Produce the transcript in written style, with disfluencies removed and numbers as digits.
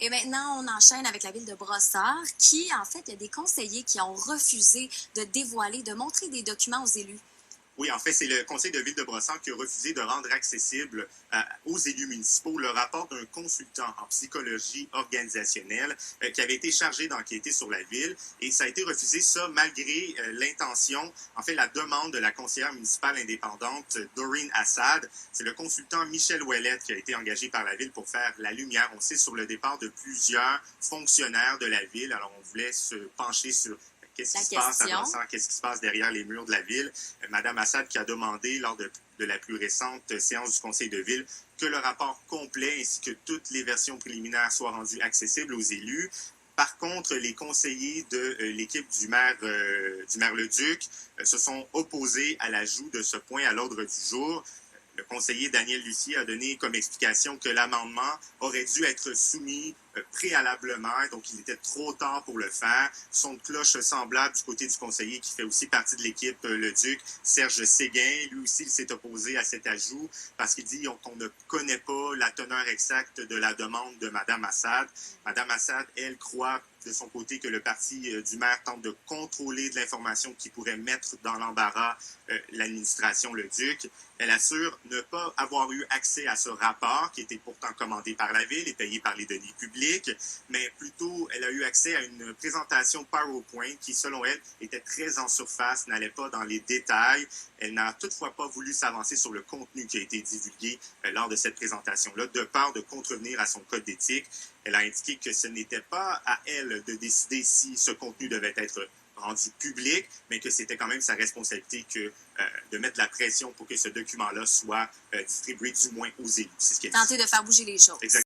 Et maintenant, on enchaîne avec la ville de Brossard, qui, en fait, il y a des conseillers qui ont refusé de dévoiler, de montrer des documents aux élus. Oui, en fait, c'est le conseil de ville de Brossard qui a refusé de rendre accessible aux élus municipaux le rapport d'un consultant en psychologie organisationnelle qui avait été chargé d'enquêter sur la ville. Et ça a été refusé, ça, malgré l'intention, en fait, la demande de la conseillère municipale indépendante Doreen Assad. C'est le consultant Michel Ouellette qui a été engagé par la ville pour faire la lumière, on sait, sur le départ de plusieurs fonctionnaires de la ville. Alors, on voulait se pencher sur qu'est-ce qui se passe à Brossard, qu'est-ce qui se passe derrière les murs de la ville. Madame Assad qui a demandé lors de la plus récente séance du conseil de ville que le rapport complet ainsi que toutes les versions préliminaires soient rendues accessibles aux élus. Par contre, les conseillers de l'équipe du maire Leduc se sont opposés à l'ajout de ce point à l'ordre du jour. Le conseiller Daniel Lucier a donné comme explication que l'amendement aurait dû être soumis préalablement, donc il était trop tard pour le faire. Son de cloche semblable du côté du conseiller qui fait aussi partie de l'équipe Leduc, Serge Séguin, lui aussi il s'est opposé à cet ajout parce qu'il dit qu'on ne connaît pas la teneur exacte de la demande de Mme Assad. Mme Assad, elle, croit de son côté que le parti du maire tente de contrôler de l'information qui pourrait mettre dans l'embarras l'administration Leduc. Elle assure ne pas avoir eu accès à ce rapport qui était pourtant commandé par la ville et payé par les deniers publics, mais plutôt elle a eu accès à une présentation PowerPoint qui, selon elle, était très en surface, n'allait pas dans les détails. Elle n'a toutefois pas voulu s'avancer sur le contenu qui a été divulgué lors de cette présentation-là, de peur de contrevenir à son code d'éthique. Elle a indiqué que ce n'était pas à elle de décider si ce contenu devait être rendu public, mais que c'était quand même sa responsabilité de mettre la pression pour que ce document-là soit distribué du moins aux élus. C'est ce qu'elle dit. Tenter de faire bouger les choses. Exactement.